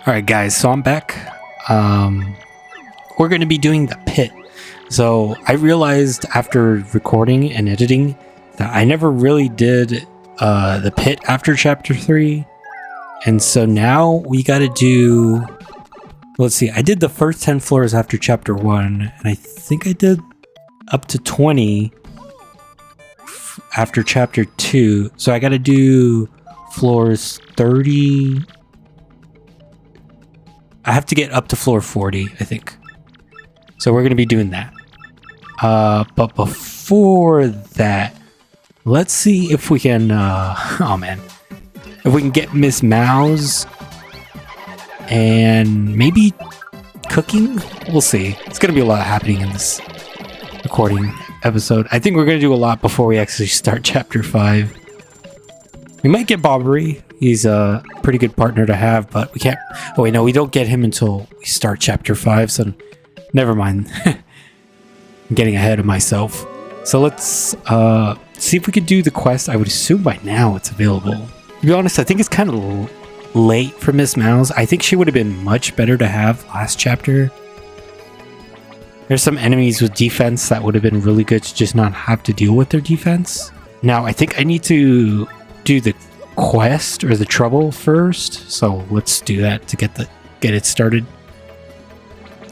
Alright guys, so I'm back. We're going to be doing the pit. So I realized after recording and editing that I never really did the pit after chapter 3. And so now we got to do... Let's see, I did the first 10 floors after chapter 1. And I think I did up to 20 after chapter 2. So I got to do floors 30... I have to get up to floor 40, I think. So we're going to be doing that. But before that, let's see if we can... oh, man. If we can get Miss Mouse and maybe cooking? We'll see. It's going to be a lot happening in this recording episode. I think we're going to do a lot before we actually start chapter 5. We might get Bobbery. He's a pretty good partner to have, but we can't... Oh, wait, no, we don't get him until we start chapter 5, so never mind. I'm getting ahead of myself. So let's see if we could do the quest. I would assume by now it's available. To be honest, I think it's kind of late for Miss Mouse. I think she would have been much better to have last chapter. There's some enemies with defense that would have been really good to just not have to deal with their defense. Now, I think I need to do the quest or the trouble first, so let's do that to get it started.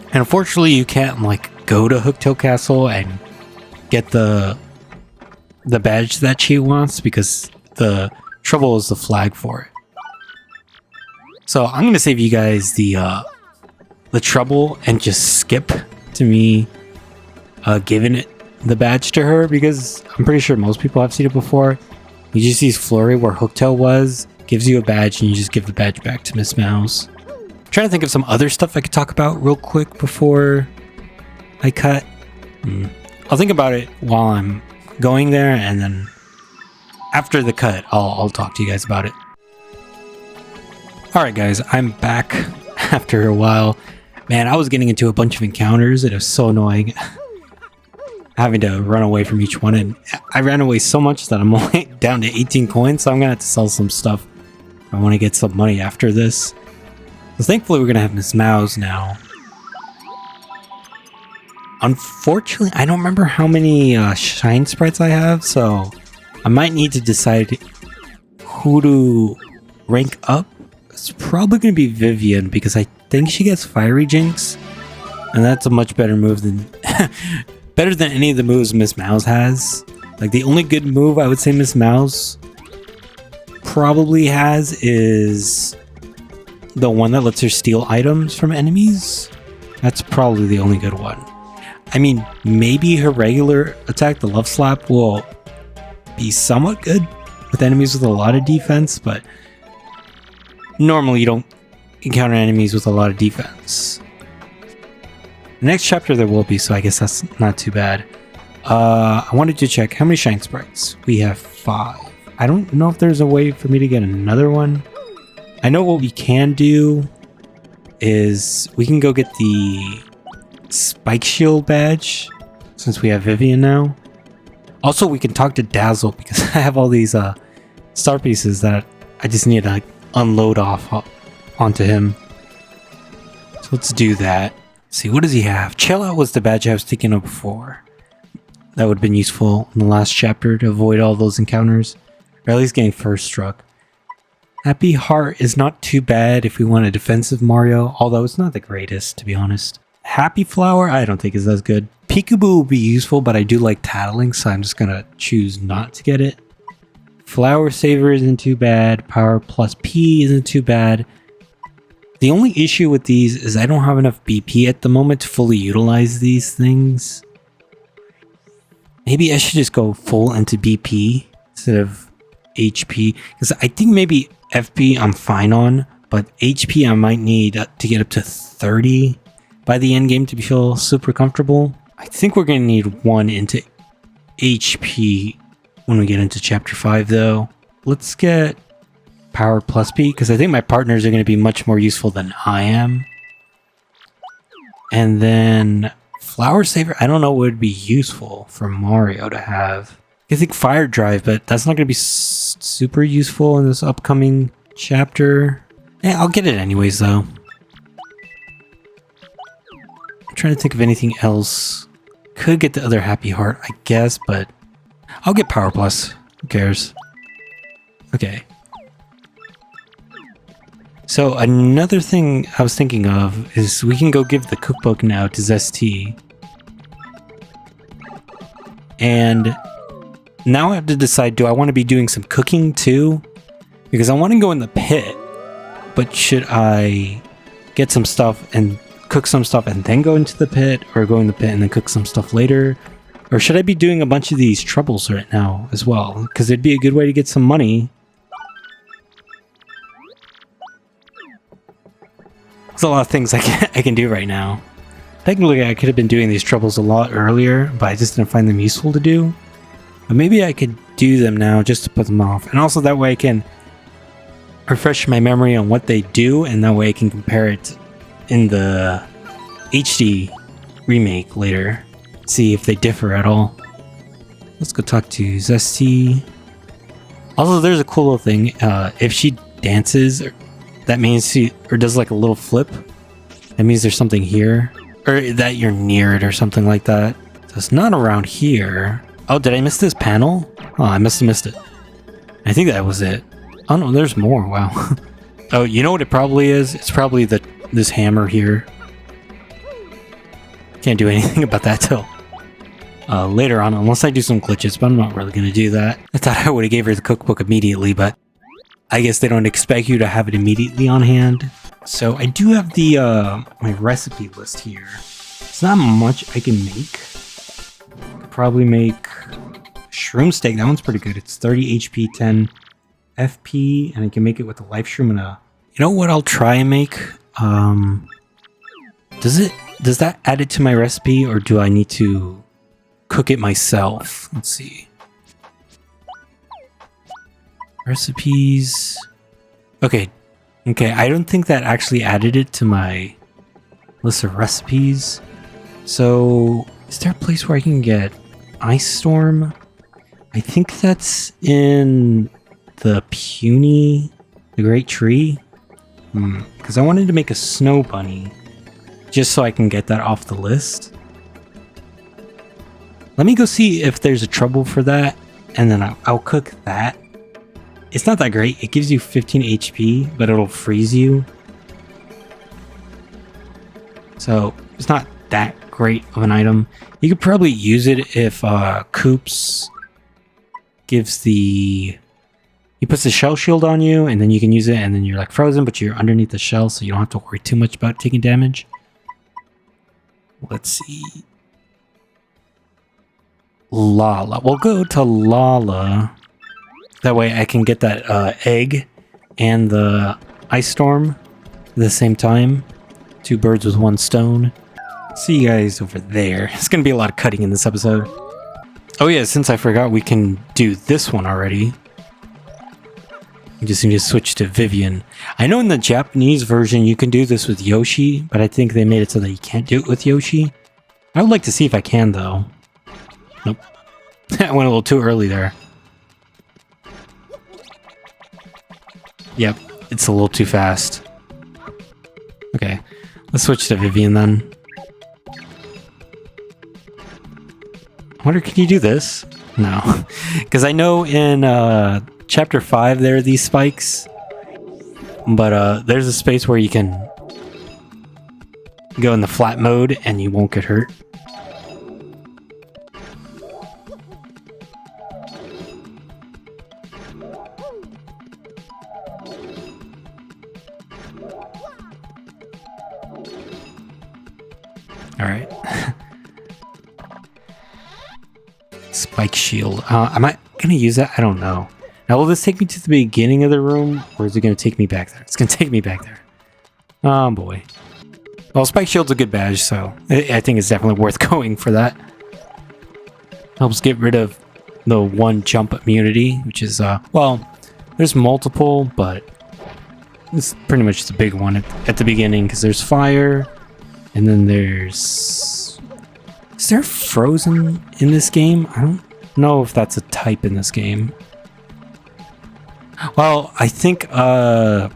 And unfortunately you can't like go to Hooktail Castle and get the badge that she wants because the trouble is the flag for it. So I'm gonna save you guys the trouble and just skip to me giving it the badge to her, because I'm pretty sure most people have seen it before. You just use Flurry where Hooktail was, gives you a badge, and you just give the badge back to Miss Mouse. I'm trying to think of some other stuff I could talk about real quick before I cut. I'll think about it while I'm going there, and then after the cut, I'll talk to you guys about it. Alright guys, I'm back after a while. Man, I was getting into a bunch of encounters. It was so annoying. Having to run away from each one, and I ran away so much that I'm only down to 18 coins, so I'm gonna have to sell some stuff. I want to get some money after this. So thankfully we're gonna have Miss Mouse now. Unfortunately, I don't remember how many shine sprites I have, so I might need to decide who to rank up. It's probably gonna be Vivian, because I think she gets Fiery Jinx, and that's a much better move than... better than any of the moves Miss Mouse has. Like, the only good move I would say Miss Mouse probably has is the one that lets her steal items from enemies. That's probably the only good one. I mean, maybe her regular attack, the Love Slap, will be somewhat good with enemies with a lot of defense, but normally you don't encounter enemies with a lot of defense. The next chapter there will be, so I guess that's not too bad. I wanted to check how many shine sprites. We have 5. I don't know if there's a way for me to get another one. I know what we can do is we can go get the Spike Shield badge, since we have Vivian now. Also, we can talk to Dazzle, because I have all these star pieces that I just need to like, unload off onto him. So let's do that. See, what does he have? Chill Out was the badge I was thinking of before. That would have been useful in the last chapter to avoid all those encounters. Or at least getting first struck. Happy Heart is not too bad if we want a defensive Mario, although it's not the greatest, to be honest. Happy Flower, I don't think is as good. Peekaboo will be useful, but I do like Tattling, so I'm just gonna choose not to get it. Flower Saver isn't too bad. Power plus P isn't too bad. The only issue with these is I don't have enough BP at the moment to fully utilize these things. Maybe I should just go full into BP instead of HP. Because I think maybe FP I'm fine on, but HP I might need to get up to 30 by the end game to feel super comfortable. I think we're going to need 1 into HP when we get into chapter 5 though. Let's get Power plus P, because I think my partners are going to be much more useful than I am. And then Flower Saver, I don't know what would be useful for Mario to have. I think Fire Drive, but that's not going to be super useful in this upcoming chapter. Yeah, I'll get it anyways though. trying to think of anything else. Could get the other happy heart, I guess, but I'll get Power Plus. Who cares? Okay. So another thing I was thinking of is we can go give the cookbook now to Zesty. And now I have to decide, do I want to be doing some cooking too? Because I want to go in the pit, but should I get some stuff and cook some stuff and then go into the pit, or go in the pit and then cook some stuff later? Or should I be doing a bunch of these troubles right now as well? Because it'd be a good way to get some money. There's a lot of things I can do right now. Technically, I could have been doing these troubles a lot earlier, but I just didn't find them useful to do. But maybe I could do them now just to put them off. And also that way I can refresh my memory on what they do, and that way I can compare it in the HD remake later. See if they differ at all. Let's go talk to Zesty. Also, there's a cool little thing. If she dances, that means or does like a little flip. That means there's something here. Or that you're near it or something like that. So it's not around here. Oh, did I miss this panel? Oh, I must have missed it. I think that was it. Oh no, there's more. Wow. Oh, you know what it probably is? It's probably this hammer here. Can't do anything about that till later on, unless I do some glitches, but I'm not really going to do that. I thought I would have gave her the cookbook immediately, but I guess they don't expect you to have it immediately on hand. So I do have the my recipe list here. It's not much I can make. Could probably make shroom steak. That one's pretty good. It's 30 HP, 10 FP, and I can make it with a life shroom and a... You know what I'll try and make? Does that add it to my recipe, or do I need to cook it myself? Let's see. Recipes. Okay. I don't think that actually added it to my list of recipes. So, is there a place where I can get Ice Storm? I think that's in the Puny, the Great Tree. Because I wanted to make a Snow Bunny, just so I can get that off the list. Let me go see if there's a trouble for that, and then I'll cook that. It's not that great. It gives you 15 HP, but it'll freeze you. So it's not that great of an item. You could probably use it if Coops gives the... He puts the shell shield on you, and then you can use it, and then you're like frozen, but you're underneath the shell, so you don't have to worry too much about taking damage. Let's see. Lala. We'll go to Lala. That way I can get that egg and the Ice Storm at the same time. 2 birds with 1 stone. See you guys over there. It's going to be a lot of cutting in this episode. Oh yeah, since I forgot, we can do this one already. You just need to switch to Vivian. I know in the Japanese version you can do this with Yoshi, but I think they made it so that you can't do it with Yoshi. I would like to see if I can, though. Nope. I went a little too early there. Yep, it's a little too fast. Okay, let's switch to Vivian then. I wonder, can you do this? No. Because I know in Chapter 5 there are these spikes. But there's a space where you can go in the flat mode and you won't get hurt. Alright. Spike shield. Am I going to use that? I don't know. Now, will this take me to the beginning of the room, or is it going to take me back there? It's going to take me back there. Oh, boy. Well, Spike Shield's a good badge, so I think it's definitely worth going for that. Helps get rid of the 1 jump immunity, which is, well, there's multiple, but it's pretty much the big one at the beginning, because there's fire, and then there's... Is there frozen in this game? I don't know if that's a type in this game. Well, I think there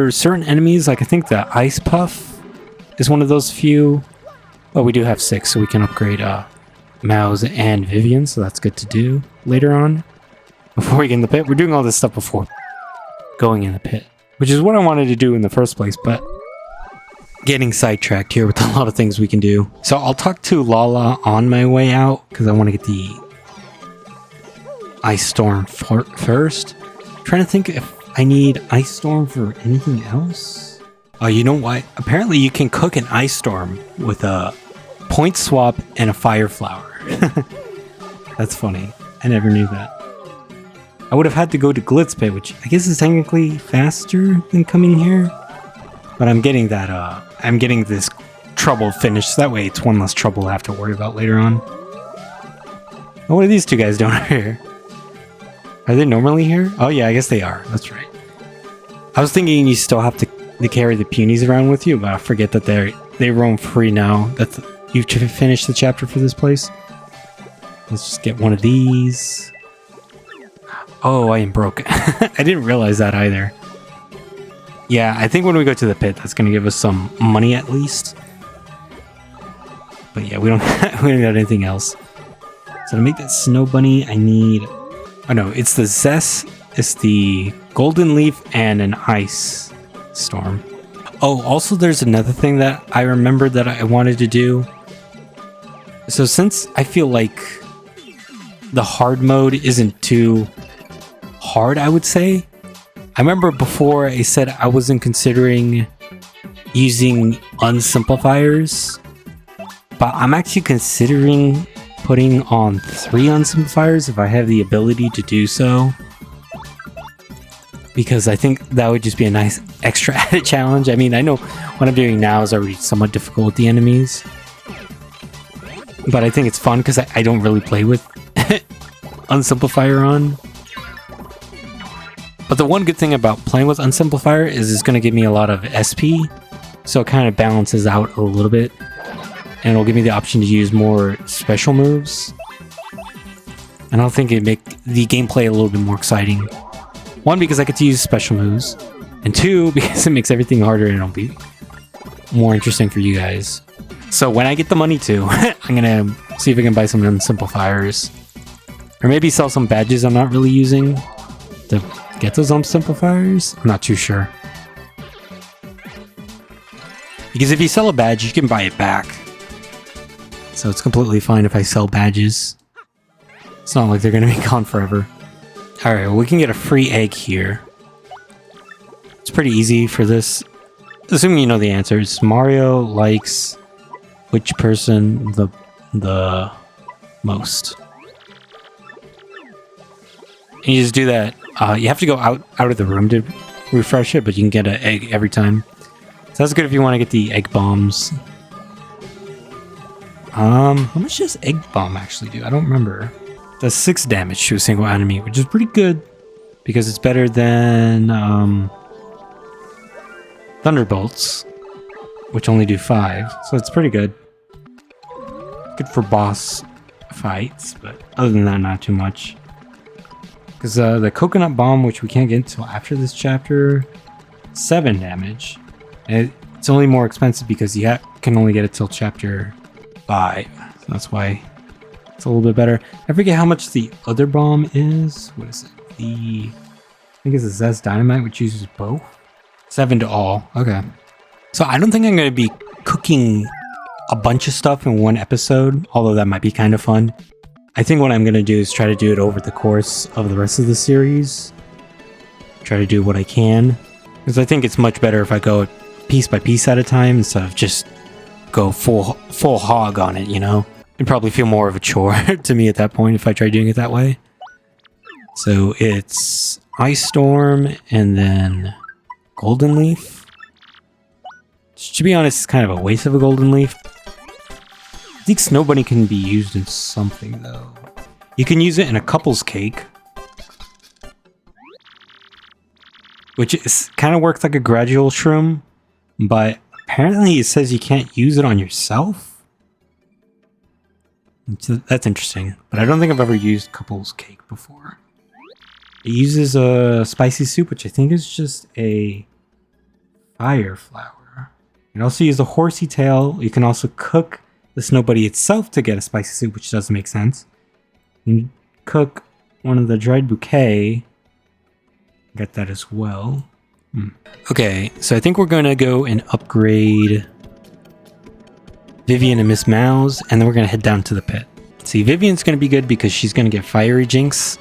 are certain enemies, like I think the Ice Puff is one of those few. But we do have 6, so we can upgrade Mouse and Vivian, so that's good to do later on. Before we get in the pit, we're doing all this stuff before going in the pit, which is what I wanted to do in the first place, but getting sidetracked here with a lot of things we can do. So I'll talk to Lala on my way out, because I want to get the Ice Storm first. Trying to think if I need Ice Storm for anything else. Oh, you know what? Apparently you can cook an Ice Storm with a point swap and a fire flower. That's funny. I never knew that. I would have had to go to Glitz Pit, which I guess is technically faster than coming here. But I'm getting that, I'm getting this trouble finished, so that way it's one less trouble I have to worry about later on. Oh, what are these two guys doing over here? Are they normally here? Oh yeah, I guess they are. That's right. I was thinking you still have to carry the Punies around with you, but I forget that they roam free now. You've finished the chapter for this place. Let's just get one of these. Oh, I am broke. I didn't realize that either. Yeah, I think when we go to the pit, that's going to give us some money at least. But yeah, we don't got anything else. So to make that snow bunny, I need... Oh no, it's the zest, it's the golden leaf, and an ice storm. Oh, also there's another thing that I remembered that I wanted to do. So since I feel like the hard mode isn't too hard, I would say. I remember before I said I wasn't considering using unsimplifiers, but I'm actually considering putting on 3 unsimplifiers if I have the ability to do so, because I think that would just be a nice extra added challenge. I mean, I know what I'm doing now is already somewhat difficult with the enemies, but I think it's fun because I don't really play with unsimplifier on. But the one good thing about playing with unsimplifier is it's going to give me a lot of SP, so it kind of balances out a little bit. And it'll give me the option to use more special moves. And I'll think it'd make the gameplay a little bit more exciting. 1, because I get to use special moves. And 2, because it makes everything harder and it'll be more interesting for you guys. So when I get the money too, I'm gonna see if I can buy some unsimplifiers. Or maybe sell some badges I'm not really using to get those unsimplifiers. I'm not too sure. Because if you sell a badge, you can buy it back. So it's completely fine if I sell badges. It's not like they're going to be gone forever. Alright, well, we can get a free egg here. It's pretty easy for this. Assuming you know the answers. Mario likes which person the most. And you just do that. You have to go out of the room to refresh it, but you can get an egg every time. So that's good if you want to get the egg bombs. How much does Egg Bomb actually do? I don't remember. It does 6 damage to a single enemy, which is pretty good because it's better than Thunderbolts, which only do 5. So it's pretty good. Good for boss fights, but other than that, not too much. Because the Coconut Bomb, which we can't get until after this chapter, 7 damage. And it's only more expensive because you can only get it till chapter 5. So that's why it's a little bit better. I forget how much the other bomb is. What is it? I think it's a Zest Dynamite, which uses both. 7 to all. Okay. So I don't think I'm going to be cooking a bunch of stuff in one episode, although that might be kind of fun. I think what I'm going to do is try to do it over the course of the rest of the series. Try to do what I can. Because I think it's much better if I go piece by piece at a time instead of just go full hog on it, you know? It'd probably feel more of a chore to me at that point if I try doing it that way. So it's Ice Storm and then Golden Leaf. To be honest, it's kind of a waste of a Golden Leaf. I think Snow Bunny can be used in something though. You can use it in a couple's cake, which is kind of works like a gradual shroom, but apparently it says you can't use it on yourself. So that's interesting, but I don't think I've ever used couple's cake before. It uses a spicy soup, which I think is just a fire flower. can also use the horsey tail. You can also cook the snow bunny itself to get a spicy soup, which doesn't make sense. You can cook one of the dried bouquet. Get that as well. Okay, so I think we're gonna go and upgrade Vivian and Miss Mouse, and then we're gonna head down to the pit. See, Vivian's gonna be good because she's gonna get Fiery Jinx.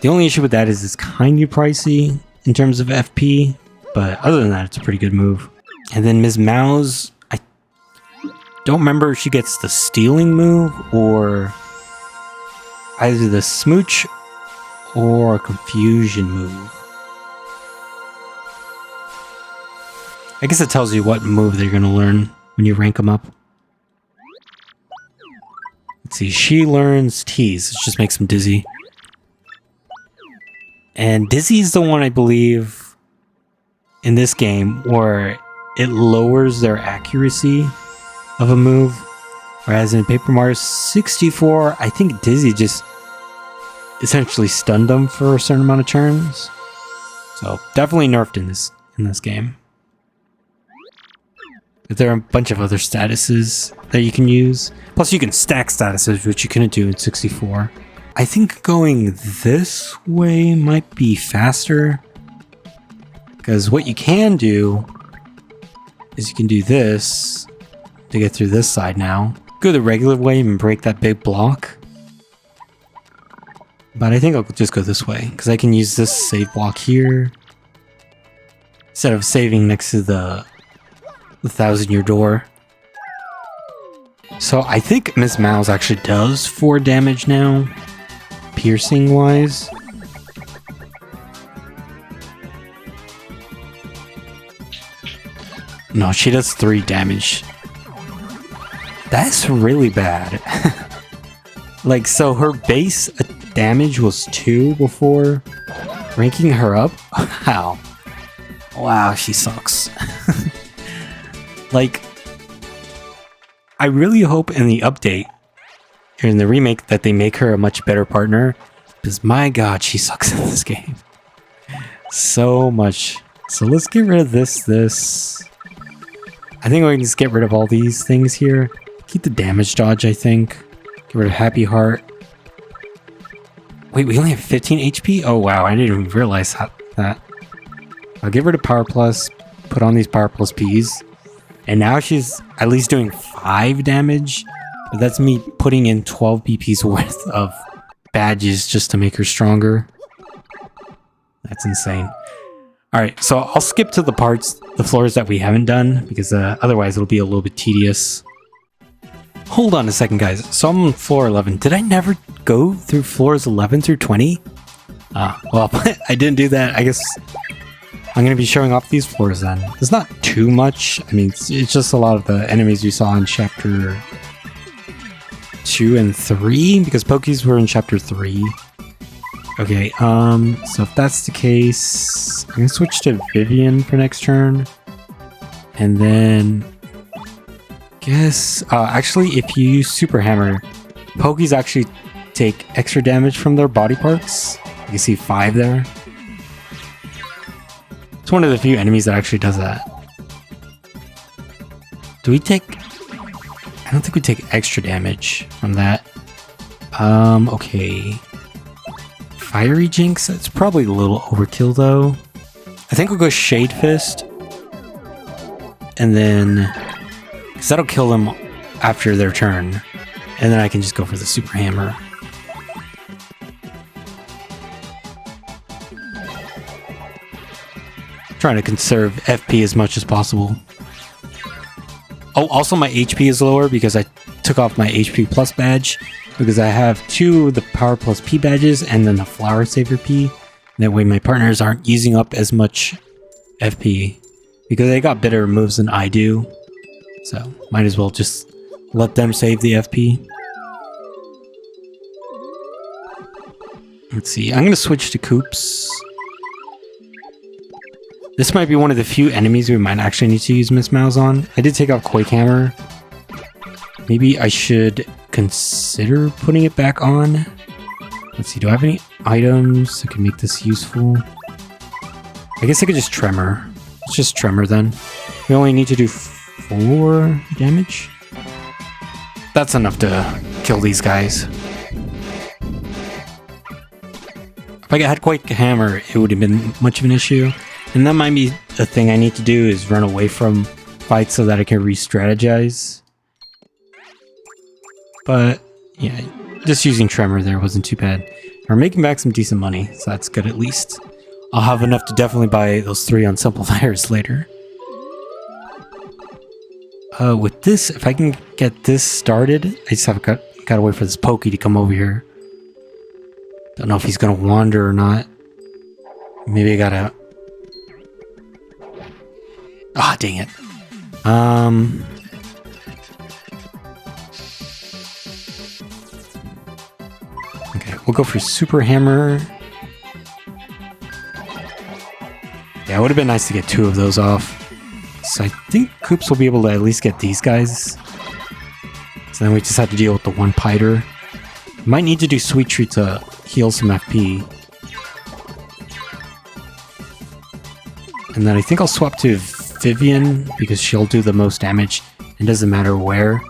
The only issue with that is it's kind of pricey in terms of FP, but other than that, it's a pretty good move. And then Ms. Mouse, I don't remember if she gets the stealing move or either the smooch or a confusion move. I guess it tells you what move they're going to learn when you rank them up. Let's see, she learns Tease, which just makes them dizzy. And Dizzy's the one, I believe, in this game where it lowers their accuracy of a move. Whereas in Paper Mario 64, I think Dizzy just essentially stunned them for a certain amount of turns. So definitely nerfed in this game. But there are a bunch of other statuses that you can use. Plus you can stack statuses, which you couldn't do in 64. I think going this way might be faster. Because what you can do is you can do this to get through this side now. Go the regular way and break that big block. But I think I'll just go this way, because I can use this save block here instead of saving next to the 1,000-year door. So I think Miss Mouse actually does 4 damage now, piercing wise. No, she does 3 damage. That's really bad. Like, so her base damage was 2 before ranking her up? Wow. Wow, she sucks. Like, I really hope in the update, or in the remake, that they make her a much better partner. Because my god, she sucks in this game. So much. So let's get rid of this. I think we can just get rid of all these things here. Keep the damage dodge, I think. Get rid of Happy Heart. Wait, we only have 15 HP? Oh wow, I didn't even realize that. I'll get rid of Power Plus, put on these Power Plus Ps. And now she's at least doing 5 damage. But that's me putting in 12 BP's worth of badges just to make her stronger. That's insane. Alright, so I'll skip to the floors that we haven't done, because otherwise it'll be a little bit tedious. Hold on a second, guys. So I'm on floor 11. Did I never go through floors 11 through 20? Well, I didn't do that. I guess I'm going to be showing off these floors then. There's not too much. I mean, it's just a lot of the enemies you saw in chapter 2 and 3, because Pokies were in chapter 3. Okay, so if that's the case, I'm gonna switch to Vivian for next turn. And then guess actually if you use Super Hammer, Pokies actually take extra damage from their body parts. You can see 5 there. It's one of the few enemies that actually does that. Do we take... I don't think we take extra damage from that. Okay. Fiery Jinx? That's probably a little overkill though. I think we'll go Shade Fist. And then... because that'll kill them after their turn. And then I can just go for the Super Hammer. Trying to conserve FP as much as possible. Oh, also my HP is lower because I took off my HP Plus badge. Because I have 2 of the Power Plus P badges and then the Flower Saver P. That way my partners aren't using up as much FP. Because they got better moves than I do. So, might as well just let them save the FP. Let's see, I'm going to switch to Koops. This might be one of the few enemies we might actually need to use Miss Mouse on. I did take off Quake Hammer. Maybe I should consider putting it back on. Let's see, do I have any items that can make this useful? I guess I could just Tremor. Let's just Tremor then. We only need to do 4 damage. That's enough to kill these guys. If I had quite a hammer, it would have been much of an issue. And that might be a thing I need to do, is run away from fights so that I can re-strategize. But yeah, just using Tremor there wasn't too bad. We're making back some decent money, so that's good at least. I'll have enough to definitely buy those 3 unsimplifiers later. With this, if I can get this started, I just have gotta wait for this Pokey to come over here. Don't know if he's gonna wander or not. Maybe I gotta... Ah, dang it. Okay, we'll go for Super Hammer. Yeah, it would have been nice to get 2 of those off. So I think Koops will be able to at least get these guys. So then we just have to deal with the 1 Piter. Might need to do Sweet Treat to heal some FP. And then I think I'll swap to Vivian, because she'll do the most damage. It doesn't matter where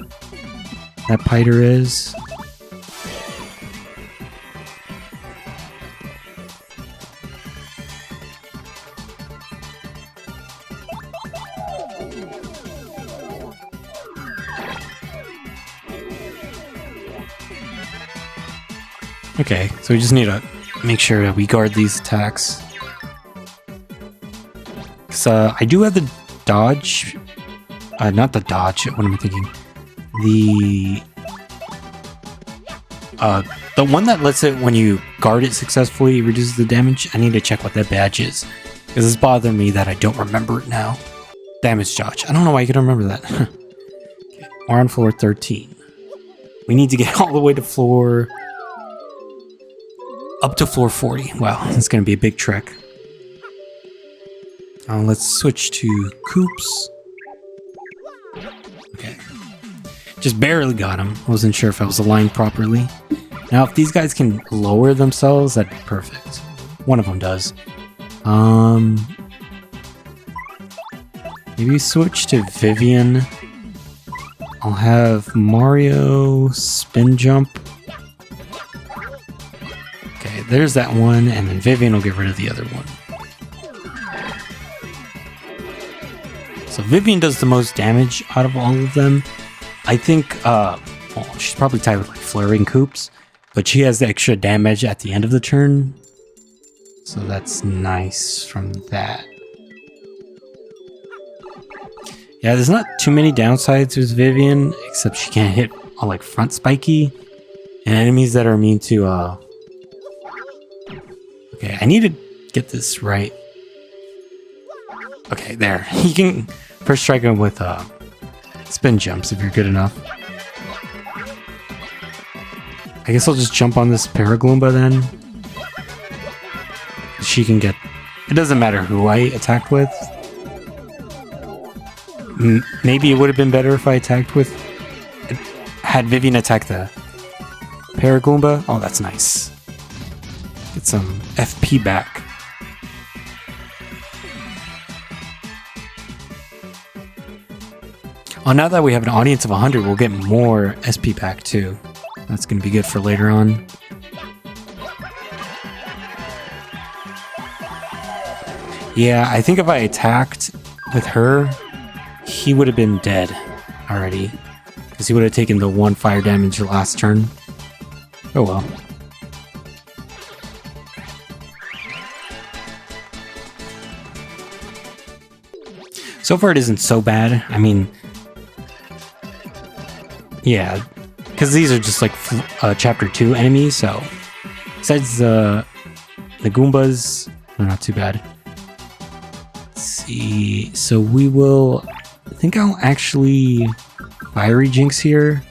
that Piter is. Okay, so we just need to make sure that we guard these attacks. Because I do have the dodge. Not the dodge, what am I thinking? The one that lets it, when you guard it successfully, reduces the damage. I need to check what that badge is. Because it's bothering me that I don't remember it now. Damage dodge. I don't know why I can remember that. Okay, we're on floor 13. We need to get all the way to floor... up to floor 40. Wow, that's going to be a big trek. Let's switch to Koops. Okay. Just barely got him. Wasn't sure if I was aligned properly. Now, if these guys can lower themselves, that'd be perfect. One of them does. Maybe switch to Vivian. I'll have Mario spin jump. Okay, there's that one, and then Vivian will get rid of the other one. So Vivian does the most damage out of all of them. I think, well, she's probably tied with like Flurrying Koops, but she has the extra damage at the end of the turn. So that's nice from that. Yeah, there's not too many downsides with Vivian, except she can't hit all like front spiky, and enemies that are immune to, okay, I need to get this right. Okay, there. You can first strike him with spin jumps if you're good enough. I guess I'll just jump on this Paragloomba then. She can get... It doesn't matter who I attacked with. Maybe it would have been better if I attacked with... Had Vivian attack the Paragloomba. Oh, that's nice. Get some FP back. Oh, now that we have an audience of 100, we'll get more SP back too. That's going to be good for later on. Yeah, I think if I attacked with her, he would have been dead already. Because he would have taken the 1 fire damage last turn. Oh well. So far it isn't so bad. I mean... Yeah, because these are just like chapter 2 enemies, so besides the Goombas, they're not too bad. Let's see, so we will, I think I'll actually Fiery Jinx here.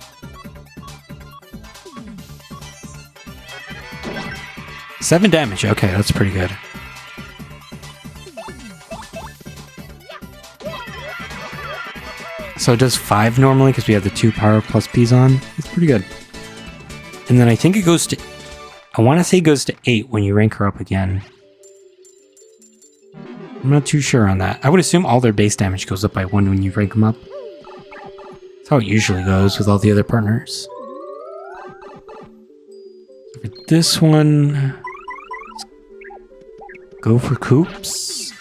Seven damage, okay, that's pretty good. So it does 5 normally because we have the 2 power plus P's on. It's pretty good. And then I think it goes to... I want to say it goes to 8 when you rank her up again. I'm not too sure on that. I would assume all their base damage goes up by 1 when you rank them up. That's how it usually goes with all the other partners. So for this one, let's go for Coops.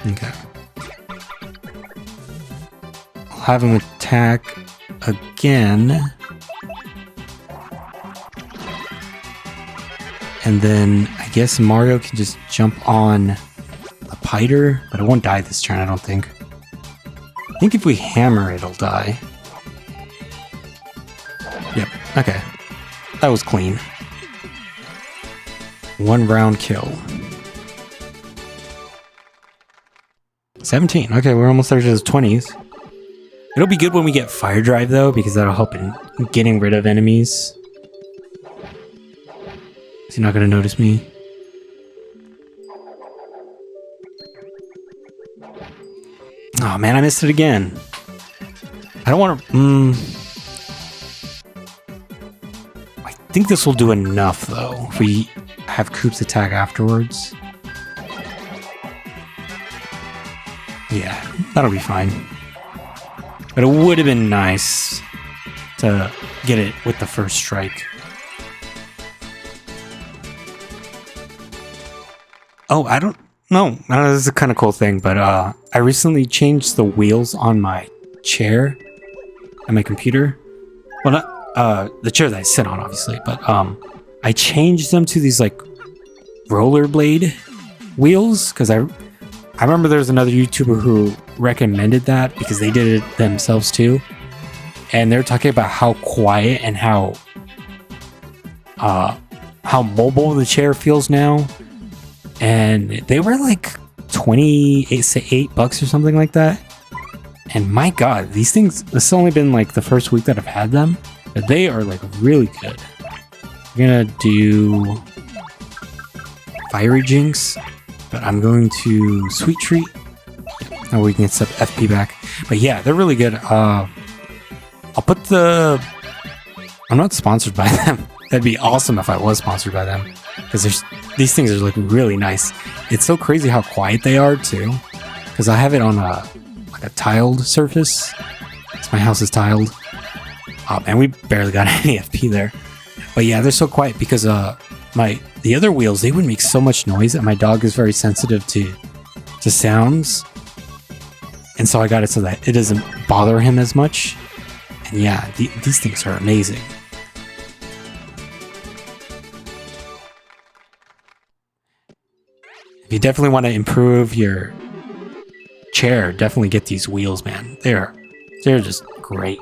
Okay. I'll have him attack again. And then I guess Mario can just jump on the Piter, but it won't die this turn, I don't think. I think if we hammer, it'll die. Yep, okay. That was clean. 1 round kill. 17. Okay, we're almost there to those 20s. It'll be good when we get Fire Drive, though, because that'll help in getting rid of enemies. Is he not going to notice me? Oh, man, I missed it again. I don't want to... I think this will do enough, though, if we have Coops attack afterwards. Yeah, that'll be fine. But it would have been nice to get it with the first strike. Oh, I don't know. This is a kind of cool thing, but I recently changed the wheels on my chair and my computer. Well, not the chair that I sit on, obviously, but I changed them to these like rollerblade wheels because I remember there was another YouTuber who recommended that because they did it themselves too, and they're talking about how quiet and how mobile the chair feels now. And they were like $28 or something like that. And my god, these things, this has only been like the first week that I've had them, but they are like really good. I'm gonna do Fiery Jinx, but I'm going to Sweet Treat. Now we can get some FP back. But yeah, they're really good. I'll put the... I'm not sponsored by them. That'd be awesome if I was sponsored by them. Because these things are like really nice. It's so crazy how quiet they are too. Because I have it on a tiled surface. My house is tiled. And we barely got any FP there. But yeah, they're so quiet because the other wheels, they would make so much noise, and my dog is very sensitive to sounds. And so I got it so that it doesn't bother him as much. And yeah, these things are amazing. If you definitely want to improve your chair, definitely get these wheels, man. They're just great.